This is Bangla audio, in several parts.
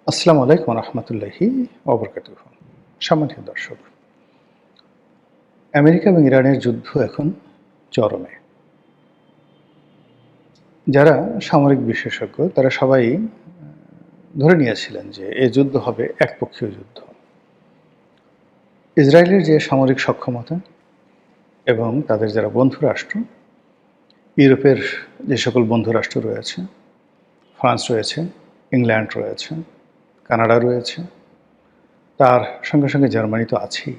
আসসালামু আলাইকুম রহমতুল্লাহি ওবরকাতুহু। সম্মানিত দর্শক, আমেরিকা এবং ইরানের যুদ্ধ এখন চরমে। যারা সামরিক বিশেষজ্ঞ তারা সবাই ধরে নিয়েছিলেন যে এই যুদ্ধ হবে একপক্ষীয় যুদ্ধ। ইসরায়েলের যে সামরিক সক্ষমতা এবং তাদের যারা বন্ধু রাষ্ট্র, ইউরোপের যে সকল বন্ধু রাষ্ট্র রয়েছে, ফ্রান্স রয়েছে, ইংল্যান্ড রয়েছে, কানাডা রয়েছে, তার সঙ্গে সঙ্গে জার্মানি তো আছেই,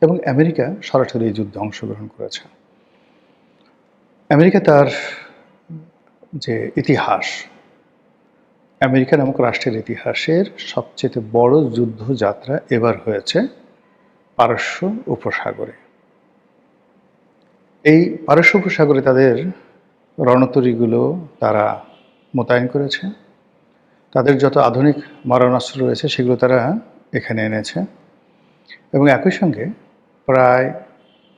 এবং আমেরিকা সরাসরি এই যুদ্ধে অংশগ্রহণ করেছে। আমেরিকা তার যে ইতিহাস, আমেরিকা নামক রাষ্ট্রের ইতিহাসের সবচেয়ে বড় যুদ্ধযাত্রা এবার হয়েছে পারস্য উপসাগরে। এই পারস্য উপসাগরে তাদের রণতরীগুলো তারা মোতায়েন করেছে। তাদের যত আধুনিক মারণাস্ত্র রয়েছে সেগুলো তারা এখানে এনেছে, এবং একই সঙ্গে প্রায়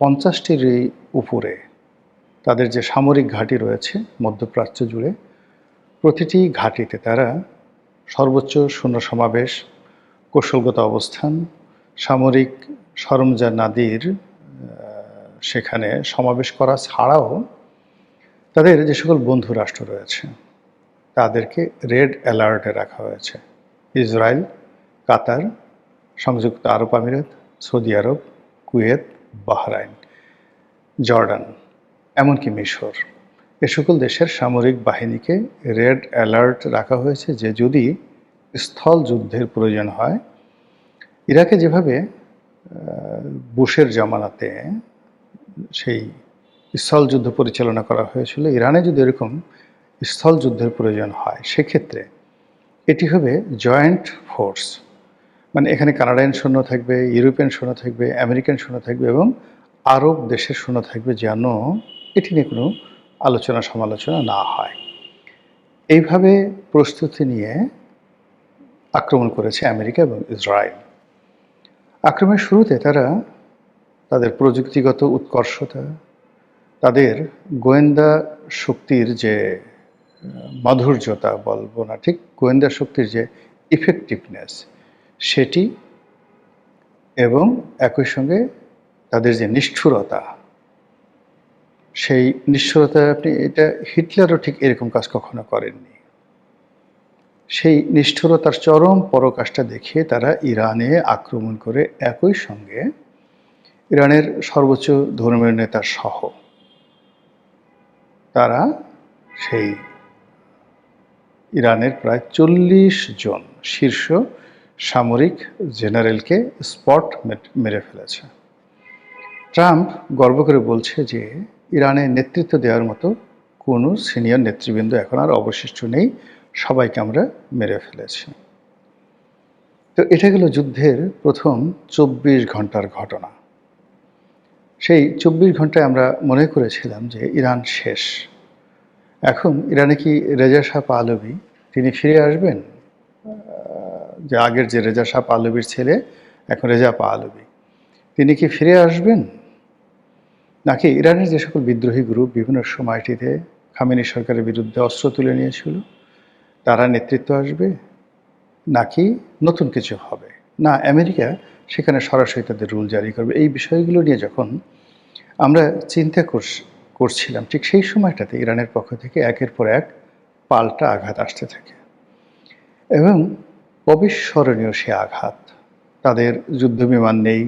50টির উপরে তাদের যে সামরিক ঘাঁটি রয়েছে মধ্যপ্রাচ্য জুড়ে, প্রতিটি ঘাঁটিতে তারা সর্বোচ্চ সৈন্য সমাবেশ, কৌশলগত অবস্থান, সামরিক সরঞ্জামাদির সেখানে সমাবেশ করা ছাড়াও তাদের যে সকল বন্ধু রাষ্ট্র রয়েছে তাদেরকে রেড অ্যালার্টে রাখা হয়েছে। ইসরায়েল, কাতার, সংযুক্ত আরব আমিরাত, সৌদি আরব, কুয়েত, বাহরাইন, জর্ডান, এমনকি মিশর, এ সকল দেশের সামরিক বাহিনীকে রেড অ্যালার্ট রাখা হয়েছে যে যদি স্থল যুদ্ধের প্রয়োজন হয়, ইরাকে যেভাবে বুশের জামানাতে সেই স্থল যুদ্ধ পরিচালনা করা হয়েছিল, ইরানে যদি এরকম স্থল যুদ্ধের প্রয়োজন হয় সেক্ষেত্রে এটি হবে জয়েন্ট ফোর্স। মানে এখানে কানাডিয়ান সৈন্য থাকবে, ইউরোপিয়ান সৈন্য থাকবে, আমেরিকান সৈন্য থাকবে এবং আরব দেশের সৈন্য থাকবে, যেন এটি নিয়ে কোনো আলোচনা সমালোচনা না হয়। এইভাবে প্রস্তুতি নিয়ে আক্রমণ করেছে আমেরিকা এবং ইসরায়েল। আক্রমণের শুরুতে তারা তাদের প্রযুক্তিগত উৎকর্ষতা, তাদের গোয়েন্দা শক্তির যে মাধুর্যতা বলবো না, ঠিক গোয়েন্দা শক্তির যে ইফেক্টিভনেস সেটি, এবং একই সঙ্গে তাদের যে নিষ্ঠুরতা, সেই নিষ্ঠুরতা আপনি এটা হিটলারও ঠিক এরকম কাজ কখনো করেননি। সেই নিষ্ঠুরতার চরম পরাকাষ্ঠা দেখিয়ে তারা ইরানে আক্রমণ করে একই সঙ্গে ইরানের সর্বোচ্চ ধর্মীয় নেতা সহ তারা সেই ইরানের প্রায় 40 জন শীর্ষ সামরিক জেনারেলকে স্পট মেরে ফেলেছে। ট্রাম্প গর্ব করে বলছে যে ইরানে নেতৃত্ব দেওয়ার মতো কোনো সিনিয়র নেতৃবৃন্দ এখন আর অবশিষ্ট নেই, সবাইকে আমরা মেরে ফেলেছি। তো এটা গেল যুদ্ধের প্রথম 24 ঘন্টার ঘটনা। সেই 24 ঘন্টায় আমরা মনে করেছিলাম যে ইরান শেষ। এখন ইরানে কি রেজা শাহ পাহলভি তিনি ফিরে আসবেন? যে আগের যে রেজা শাহ পাহলভির ছেলে এখন রেজা পাহলভি, তিনি কি ফিরে আসবেন? নাকি ইরানের যে সকল বিদ্রোহী গ্রুপ বিভিন্ন সময়টিতে খামেনি সরকারের বিরুদ্ধে অস্ত্র তুলে নিয়েছিল তারা নেতৃত্ব আসবে, নাকি নতুন কিছু হবে? না, আমেরিকা সেখানে সরাসরি তাদের রুল জারি করবে। এই বিষয়গুলো নিয়ে যখন আমরা চিন্তা করছিলাম, ঠিক সেই সময়টাতে ইরানের পক্ষ থেকে একের পর এক পাল্টা আঘাত আসতে থাকে, এবং অবিস্মরণীয় সে আঘাত। তাদের যুদ্ধবিমান নেই,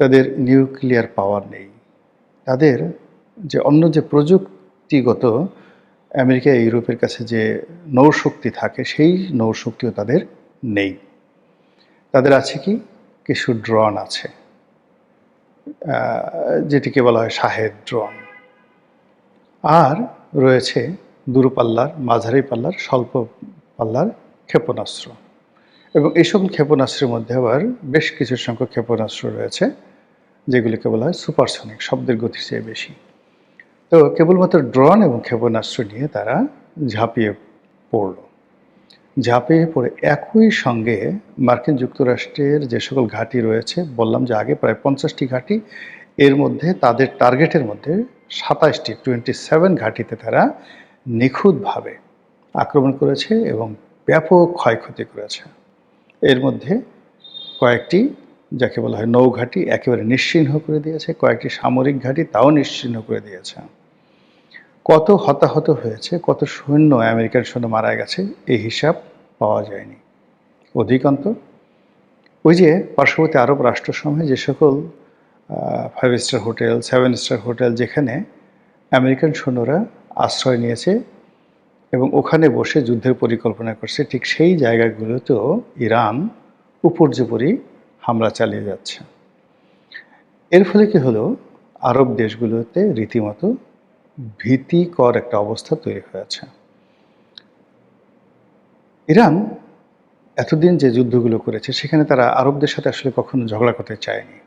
তাদের নিউক্লিয়ার পাওয়ার নেই, তাদের যে অন্য যে প্রযুক্তিগত আমেরিকা ইউরোপের কাছে যে নৌশক্তি থাকে সেই নৌশক্তিও তাদের নেই। তাদের আছে কি কিছু ড্রোন আছে, যেটিকে বলা হয় শাহেদ ড্রোন, আর রয়েছে দূরপাল্লার, মাঝারি পাল্লার, স্বল্প পাল্লার ক্ষেপণাস্ত্র। এবং এই সকল ক্ষেপণাস্ত্রের মধ্যে আবার বেশ কিছু সংখ্যক ক্ষেপণাস্ত্র রয়েছে যেগুলিকে বলা হয় সুপারসনিক, শব্দের গতির চেয়ে বেশি। তো কেবলমাত্র ড্রোন এবং ক্ষেপণাস্ত্র নিয়ে তারা ঝাঁপিয়ে পড়ল। ঝাঁপিয়ে পড়ে একই সঙ্গে মার্কিন যুক্তরাষ্ট্রের যে সকল ঘাঁটি রয়েছে, বললাম যে আগে প্রায় 50টি ঘাঁটি, এর মধ্যে তাদের টার্গেটের মধ্যে 27 ঘাঁটিতে তারা নিখুঁতভাবে আক্রমণ করেছে এবং ব্যাপক ক্ষয়ক্ষতি করেছে। এর মধ্যে কয়েকটি যাকে বলা হয় নৌঘাঁটি একেবারে নিশ্চিহ্ন করে দিয়েছে, কয়েকটি সামরিক ঘাঁটি তাও নিশ্চিহ্ন করে দিয়েছে। কত হতাহত হয়েছে, কত সৈন্য আমেরিকান সৈন্য মারা গেছে এই হিসাব পাওয়া যায়নি। অধিকান্ত ওই যে পার্শ্ববর্তী আরব রাষ্ট্রসমূহে যে সকল 5 স্টার হোটেল, 7 স্টার হোটেল যেখানে আমেরিকান সৈন্যরা আশ্রয় নিয়েছে এবং ওখানে বসে যুদ্ধের পরিকল্পনা করছে, ঠিক সেই জায়গাগুলোতেও ইরান উপর্যুপরি হামলা চালিয়ে যাচ্ছে। এর ফলে কি হলো, আরব দেশগুলোতে রীতিমতো ভীতিকর একটা অবস্থা তৈরি হয়েছে। ইরান এতদিন যে যুদ্ধগুলো করেছে সেখানে তারা আরবদের সাথে আসলে কখনো ঝগড়া করতে চায়নি,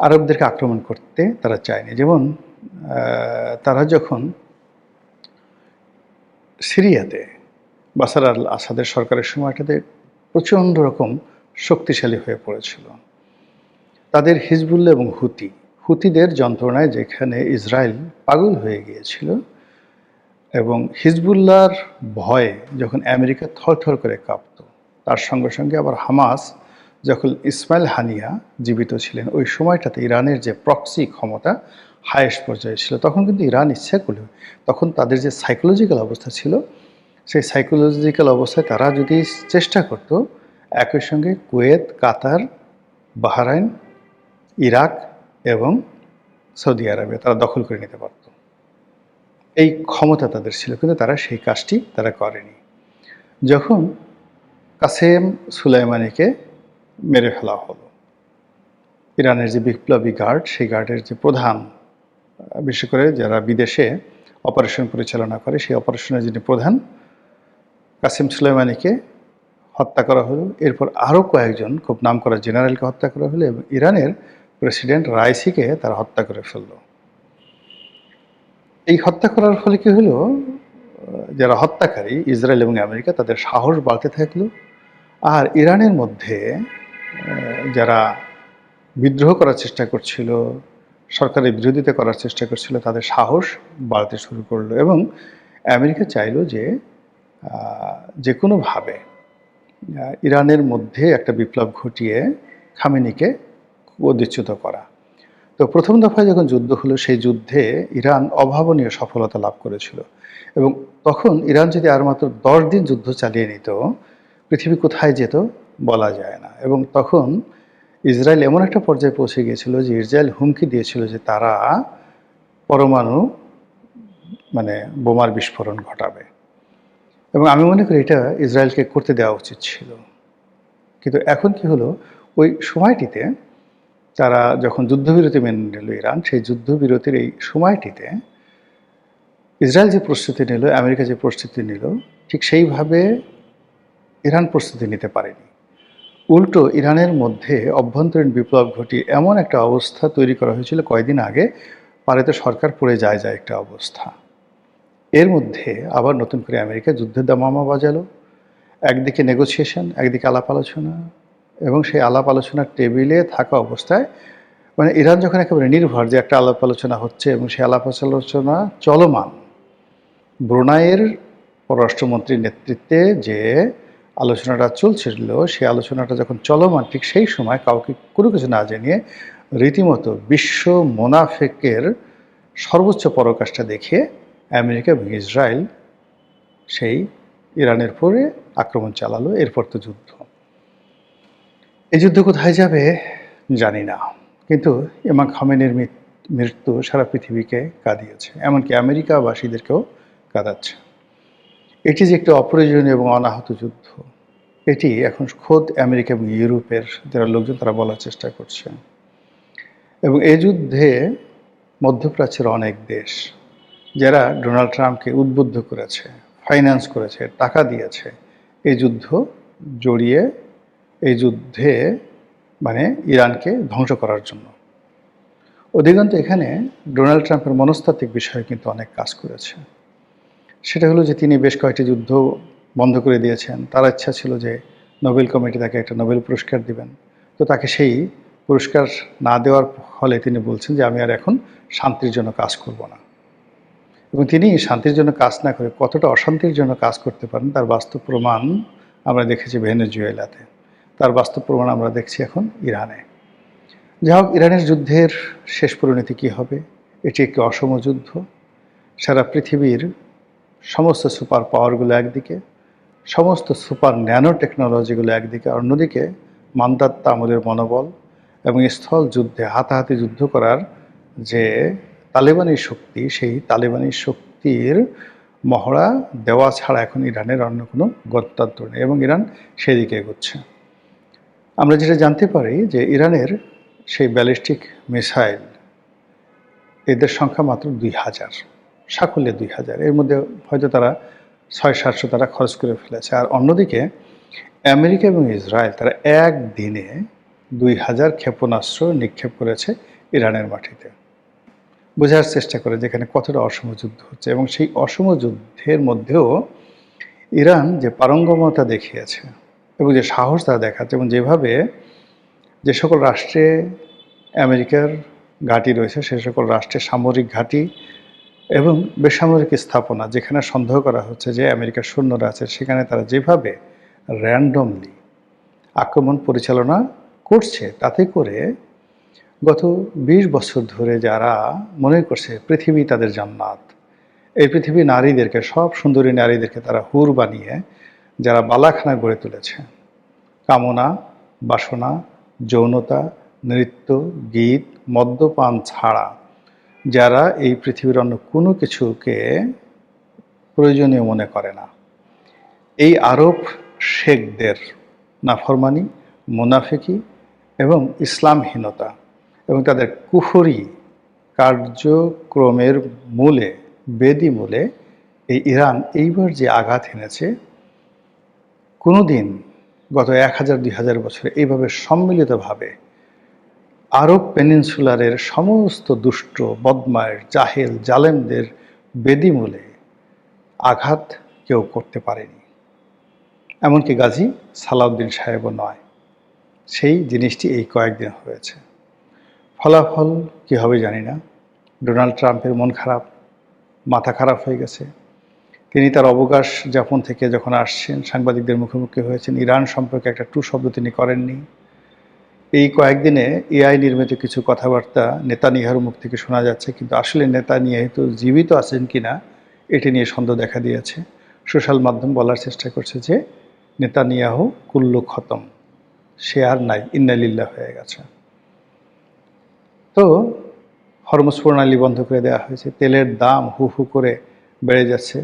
আরবদেরকে আক্রমণ করতে তারা চায়নি। যেমন তারা যখন সিরিয়াতে বাশার আল আসাদের সরকারের সময়টাতে প্রচণ্ড রকম শক্তিশালী হয়ে পড়েছিল, তাদের হিজবুল্লাহ এবং হুতিদের যন্ত্রণায় যেখানে ইসরায়েল পাগল হয়ে গিয়েছিল, এবং হিজবুল্লাহর ভয়ে যখন আমেরিকা থরথর করে কাঁপত, তার সঙ্গে সঙ্গে আবার হামাস যখন ইসমাইল হানিয়া জীবিত ছিলেন ওই সময়টাতে ইরানের যে প্রক্সি ক্ষমতা হায়েস্ট পর্যায়ে ছিল, তখন কিন্তু ইরান ইচ্ছা করলে তখন তাদের যে সাইকোলজিক্যাল অবস্থা ছিল সেই সাইকোলজিক্যাল অবস্থায় তারা যদি চেষ্টা করত একই সঙ্গে কুয়েত, কাতার, বাহরাইন, ইরাক এবং সৌদি আরবে তারা দখল করে নিতে পারত। এই ক্ষমতা তাদের ছিল, কিন্তু তারা সেই কাজটি তারা করেনি। যখন কাসেম সুলাইমানিকে মেরে ফেলা হলো, ইরানের যে বিপ্লবী গার্ড, সেই গার্ডের যে প্রধান, বিশেষ করে যারা বিদেশে অপারেশন পরিচালনা করে সেই অপারেশনের যিনি প্রধান, কাসেম সুলাইমানিকে হত্যা করা হলো। এরপর আরও কয়েকজন খুব নামকরা জেনারেলকে হত্যা করা হলো এবং ইরানের প্রেসিডেন্ট রাইসিকে তারা হত্যা করে ফেলল। এই হত্যা করার ফলে কী হলো, যারা হত্যাকারী ইসরায়েল এবং আমেরিকা তাদের সাহস বাড়তে থাকলো, আর ইরানের মধ্যে যারা বিদ্রোহ করার চেষ্টা করছিল, সরকারের বিরোধিতা করার চেষ্টা করছিল, তাদের সাহস বাড়তে শুরু করলো এবং আমেরিকা চাইলো যে কোনোভাবে ইরানের মধ্যে একটা বিপ্লব ঘটিয়ে খামেনিকে অধিচ্যুত করা। তো প্রথম দফায় যখন যুদ্ধ হলো সেই যুদ্ধে ইরান অভাবনীয় সফলতা লাভ করেছিল এবং তখন ইরান যদি আর মাত্র 10 দিন যুদ্ধ চালিয়ে নিত, পৃথিবী কোথায় যেত বলা যায় না। এবং তখন ইসরায়েল এমন একটা পর্যায়ে পৌঁছে গিয়েছিল যে ইসরায়েল হুমকি দিয়েছিল যে তারা পরমাণু বোমার বিস্ফোরণ ঘটাবে, এবং আমি মনে করি এটা ইসরায়েলকে করতে দেওয়া উচিত ছিল। কিন্তু এখন কি হলো, ওই সময়টিতে তারা যখন যুদ্ধবিরতি মেনে নিল ইরান, সেই যুদ্ধবিরতির এই সময়টিতে ইসরায়েল যে প্রস্তুতি নিল, আমেরিকা যে প্রস্তুতি নিল, ঠিক সেইভাবে ইরান প্রস্তুতি নিতে পারেনি। উল্টো ইরানের মধ্যে অভ্যন্তরীণ বিপ্লব ঘটিয়ে এমন একটা অবস্থা তৈরি করা হয়েছিল কয়েকদিন আগে, পারেতে সরকার পড়ে যায় একটা অবস্থা। এর মধ্যে আবার নতুন করে আমেরিকা যুদ্ধের দামামা বাজালো, একদিকে নেগোসিয়েশন, একদিকে আলাপ আলোচনা, এবং সেই আলাপ আলোচনার টেবিলে থাকা অবস্থায় ইরান যখন একেবারে নির্ভর যে একটা আলাপ আলোচনা হচ্ছে এবং সেই আলাপ আলোচনা চলমান, ব্রুনাইয়ের পররাষ্ট্রমন্ত্রীর নেতৃত্বে যে আলোচনাটা চলছিল সেই আলোচনাটা যখন চলমান, ঠিক সেই সময় কাউকে কোনো কিছু না জানিয়ে রীতিমতো বিশ্ব মোনাফেকের সর্বোচ্চ পরাকাষ্ঠা দেখিয়ে আমেরিকা এবং ইসরায়েল সেই ইরানের পরে আক্রমণ চালালো। এরপর তো যুদ্ধ। এই যুদ্ধ কোথায় যাবে জানি না, কিন্তু ইমাম খামেনির মৃত্যু সারা পৃথিবীকে কাঁদিয়েছে, এমনকি আমেরিকাবাসীদেরকেও কাঁদাচ্ছে। এটি যে একটি অপ্রয়োজনীয় এবং অনাহত যুদ্ধ, এটি এখন খোদ আমেরিকা এবং ইউরোপের যারা লোকজন তারা বলার চেষ্টা করছে। এবং এই যুদ্ধে মধ্যপ্রাচ্যের অনেক দেশ যারা ডোনাল্ড ট্রাম্পকে উদ্বুদ্ধ করেছে, ফাইন্যান্স করেছে, টাকা দিয়েছে এই যুদ্ধ জড়িয়ে, এই যুদ্ধে ইরানকে ধ্বংস করার জন্য। অধিকাংশ এখানে ডোনাল্ড ট্রাম্পের মনস্তাত্ত্বিক বিষয়ে কিন্তু অনেক কাজ করেছে। সেটা হলো যে তিনি বেশ কয়েকটি যুদ্ধ বন্ধ করে দিয়েছেন। তার ইচ্ছা ছিল যে নোবেল কমিটি তাকে একটা নোবেল পুরস্কার দিবেন, তো তাকে সেই পুরস্কার না দেওয়ার ফলে তিনি বলছেন যে আমি আর এখন শান্তির জন্য কাজ করব না। এবং তিনি শান্তির জন্য কাজ না করে কতটা অশান্তির জন্য কাজ করতে পারেন তার বাস্তব প্রমাণ আমরা দেখেছি ভেনেজুয়েলাতে, তার বাস্তব প্রমাণ আমরা দেখছি এখন ইরানে। যাই হোক, ইরানের যুদ্ধের শেষ পরিণতি কী হবে? এটি একটি অসম যুদ্ধ। সারা পৃথিবীর সমস্ত সুপার পাওয়ারগুলো একদিকে, সমস্ত সুপার ন্যানো টেকনোলজিগুলো একদিকে, অন্যদিকে মান্দাত্তা আমলের মনোবল এবং স্থল যুদ্ধে হাতাহাতি যুদ্ধ করার যে তালেবানি শক্তি, সেই তালেবানি শক্তির মহড়া দেওয়া ছাড়া এখন ইরানের অন্য কোনো গত্যন্তর নেই এবং ইরান সেদিকে এগোচ্ছে। আমরা যেটা জানতে পারি যে ইরানের সেই ব্যালিস্টিক মিসাইল, এদের সংখ্যা মাত্র 2000, সাকল্যে 2000। এর মধ্যে হয়তো তারা 600-700 তারা খরচ করে ফেলেছে। আর অন্যদিকে আমেরিকা এবং ইসরায়েল তারা একদিনে 2000 ক্ষেপণাস্ত্র নিক্ষেপ করেছে ইরানের মাটিতে। বোঝার চেষ্টা করে যেখানে কতটা অসম যুদ্ধ হচ্ছে, এবং সেই অসম যুদ্ধের মধ্যেও ইরান যে পারঙ্গমতা দেখিয়েছে এবং যে সাহস তারা দেখাচ্ছে, এবং যেভাবে যে সকল রাষ্ট্রে আমেরিকার ঘাঁটি রয়েছে সে সকল রাষ্ট্রে সামরিক ঘাঁটি এবং বেসামরিক স্থাপনা যেখানে সন্দেহ করা হচ্ছে যে আমেরিকার সৈন্যরা আছে, সেখানে তারা যেভাবে র্যান্ডমলি আক্রমণ পরিচালনা করছে, তাতে করে গত 20 বছর ধরে যারা মনে করছে পৃথিবী তাদের জান্নাত, এই পৃথিবী নারীদেরকে, সব সুন্দরী নারীদেরকে তারা হুর বানিয়ে যারা বালাখানা গড়ে তুলেছে, কামনা, বাসনা, যৌনতা, নৃত্য, গীত, মদ্যপান ছাড়া যারা এই পৃথিবীর অন্য কোনো কিছুকে প্রয়োজনীয় মনে করে না, এই আরব শেখদের নাফরমানি, মুনাফিকি এবং ইসলামহীনতা এবং তাদের কুফরি কার্যক্রমের মূলে, বেদি মূলে এই ইরান এইবার যে আঘাত এনেছে, কোনোদিন গত 1000-2000 বছরে এইভাবে সম্মিলিতভাবে আরব পেনিনসুলারের সমস্ত দুষ্ট, বদমায়ের, জাহেল, জালেমদের বেদিমূলে আঘাত কেউ করতে পারেনি, এমনকি গাজী সালাউদ্দিন সাহেবও নয়। সেই জিনিসটি এই কয়েকদিন হয়েছে। ফলাফল কী হবে জানি না। ডোনাল্ড ট্রাম্পের মন খারাপ, মাথা খারাপ হয়ে গেছে। তিনি তার অবকাশ যাপন থেকে যখন আসছেন, সাংবাদিকদের মুখোমুখি হয়েছেন, ইরান সম্পর্কে একটা টু শব্দ তিনি করেননি। এই কয়েকদিনে এআই নির্মিত কিছু কথাবার্তা নেতানিয়াহুর মুখ থেকে শোনা যাচ্ছে, কিন্তু আসলে নেতানিয়াহু তো জীবিত আছেন কিনা এটি নিয়ে সন্দেহ দেখা দিয়েছে। সোশ্যাল মাধ্যম বলার চেষ্টা করছে যে নেতানিয়াহু কুল্লু খতম, সে আর নাই, ইন্না লিল্লাহ হয়ে গেছে। তো হরমুজ প্রণালী বন্ধ করে দেওয়া হয়েছে, তেলের দাম হু হু করে বেড়ে যাচ্ছে।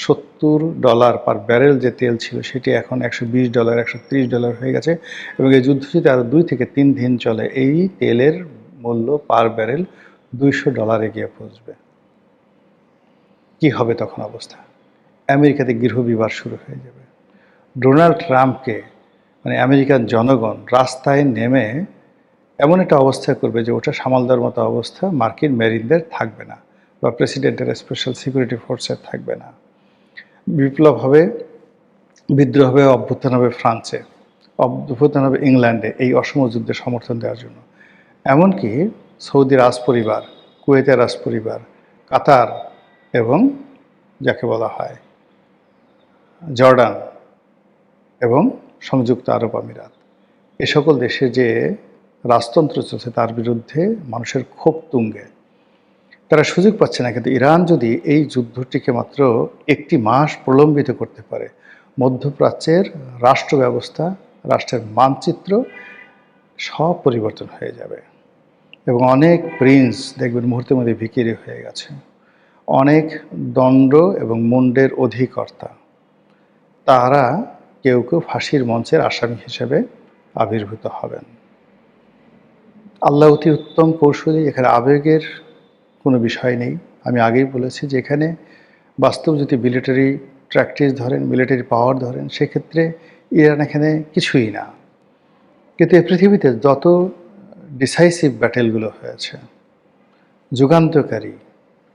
$70 পার ব্যারেল যে তেল ছিল সেটি এখন $120, $130 হয়ে গেছে, এবং এই যুদ্ধ যদি আরও 2 থেকে 3 দিন চলে, এই তেলের মূল্য পার ব্যারেল $200 গিয়ে পৌঁছবে। কি হবে তখন অবস্থা? আমেরিকাতে গৃহবিবাদ শুরু হয়ে যাবে। ডোনাল্ড ট্রাম্পকে, মানে আমেরিকান জনগণ রাস্তায় নেমে এমন একটা অবস্থা করবে যে ওটা সামাল দেওয়ার মতো অবস্থা মার্কিন মেরিনদের থাকবে না, বা প্রেসিডেন্টের স্পেশাল সিকিউরিটি ফোর্সের থাকবে না। বিপ্লব হবে, বিদ্রোহ হবে, অভ্যুত্থান হবে ফ্রান্সে, অভ্যুত্থান হবে ইংল্যান্ডে এই অসম যুদ্ধে সমর্থন দেওয়ার জন্য। এমনকি সৌদি রাজপরিবার, কুয়েতের রাজপরিবার, কাতার এবং যাকে বলা হয় জর্ডান এবং সংযুক্ত আরব আমিরাত, এ সকল দেশে যে রাজতন্ত্র চলছে তার বিরুদ্ধে মানুষের ক্ষোভ তুঙ্গে। তারা সুযোগ পাচ্ছে না, কিন্তু ইরান যদি এই যুদ্ধটিকে মাত্র 1 মাস প্রলম্বিত করতে পারে, মধ্যপ্রাচ্যের রাষ্ট্র ব্যবস্থা, রাষ্ট্রের মানচিত্র সব পরিবর্তন হয়ে যাবে, এবং অনেক প্রিন্স দেখবেন মুহূর্তের মধ্যে ভিখিরি হয়ে গেছে। অনেক দণ্ড এবং মুন্ডের অধিকর্তা তারা কেউ কেউ ফাঁসির মঞ্চের আসামি হিসেবে আবির্ভূত হবেন। আল্লাহ অতি উত্তম কৌশলী, এখানে আবেগের কোনো বিষয় নেই। আমি আগেই বলেছি যে এখানে বাস্তব যদি মিলিটারি প্র্যাকটিস ধরেন, মিলিটারি পাওয়ার ধরেন, সেক্ষেত্রে ইরান এখানে কিছুই না। কিন্তু এই পৃথিবীতে যত ডিসাইসিভ ব্যাটেলগুলো হয়েছে, যুগান্তকারী,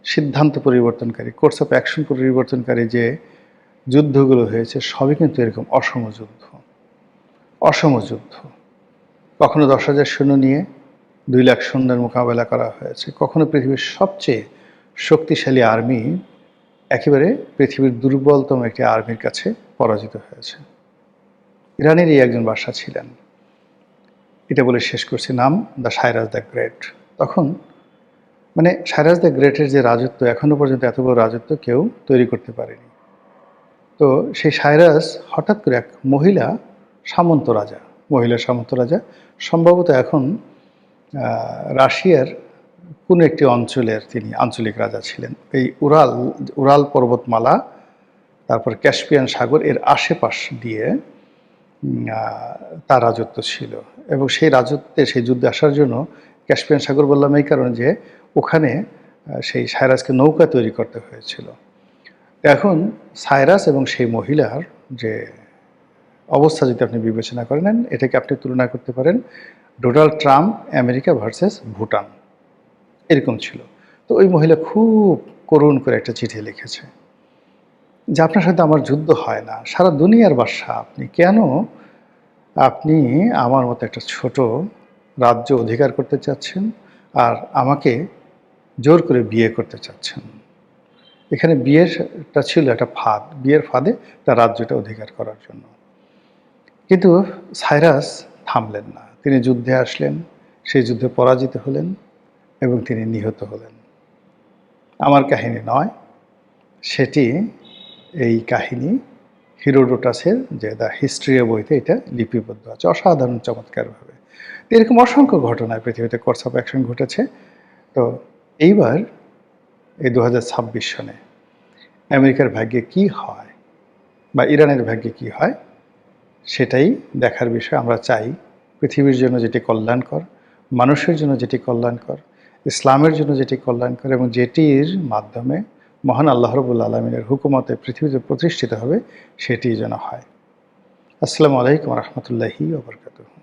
সিদ্ধান্ত পরিবর্তনকারী, কোর্স অফ অ্যাকশন পরিবর্তনকারী যে যুদ্ধগুলো হয়েছে, সবই কিন্তু এরকম অসম যুদ্ধ। অসম যুদ্ধ। কখনো 10,000 সৈন্য নিয়ে 2 লাখ সৈন্যের মোকাবেলা করা হয়েছে, কখনো পৃথিবীর সবচেয়ে শক্তিশালী আর্মি একেবারে পৃথিবীর দুর্বলতম একটি আর্মির কাছে পরাজিত হয়েছে। ইরানেরই একজন বাদশা ছিলেন, এটা বলে শেষ করছি, নাম দ্য সাইরাস দ্য গ্রেট। তখন মানে সাইরাস দ্য গ্রেটের যে রাজত্ব, এখনো পর্যন্ত এত বড় রাজত্ব কেউ তৈরি করতে পারেনি। তো সেই সাইরাস হঠাৎ করে এক মহিলা সামন্ত রাজা, সম্ভবত এখন রাশিয়ার কোনো একটি অঞ্চলের তিনি আঞ্চলিক রাজা ছিলেন। এই উরাল পর্বতমালা, তারপর ক্যাস্পিয়ান সাগর এর আশেপাশ দিয়ে তার রাজত্ব ছিল। এবং সেই রাজত্বে সেই যুদ্ধে আসার জন্য, ক্যাস্পিয়ান সাগর বললাম এই কারণে যে ওখানে সেই সাইরাসকে নৌকা তৈরি করতে হয়েছিল। এখন সাইরাস এবং সেই মহিলার যে অবস্থা যদি আপনি বিবেচনা করে নেন, এটাকে আপনি তুলনা করতে পারেন Donald Trump America versus Bhutan, এরকম ছিল। তো ওই মহিলা খুব করুণ করে একটা চিঠি লিখেছে যে আপনার সাথে আমার যুদ্ধ হয় না, সারা দুনিয়ার বাদশা আপনি, কেন আপনি আমার মতো একটা ছোট রাজ্য অধিকার করতে চাচ্ছেন আর আমাকে জোর করে বিয়ে করতে চাচ্ছেন। এখানে বিয়েটা ছিল একটা ফাঁদ, বিয়ের ফাঁদে তার রাজ্যটা অধিকার করার জন্য। কিন্তু সাইরাস থামলেন না, তিনি যুদ্ধে আসলেন, সেই যুদ্ধে পরাজিত হলেন এবং তিনি নিহত হলেন। আমার কাহিনী নয়, সেটি এই কাহিনী হিরোডোটাসের যে দ্য হিস্ট্রি বইতে এটা লিপিবদ্ধ আছে অসাধারণ চমৎকারভাবে। এরকম অসংখ্য ঘটনা পৃথিবীতে কোর্স অফ অ্যাকশন ঘটেছে। তো এইবার এই 2026 সনে আমেরিকার ভাগ্যে কি হয় বা ইরানের ভাগ্যে কি হয় সেটাই দেখার বিষয়। আমরা চাই পৃথিবীর জন্য যেটি কল্যাণকর, মানুষের জন্য যেটি কল্যাণকর, ইসলামের জন্য যেটি কল্যাণকর এবং যেটির মাধ্যমে মহান আল্লাহ রাব্বুল আলামিনের হুকুমতে পৃথিবীতে প্রতিষ্ঠিত হবে, সেটি যেন হয়। আসসালামু আলাইকুম ওয়া রাহমাতুল্লাহি ওয়া বারাকাতুহু।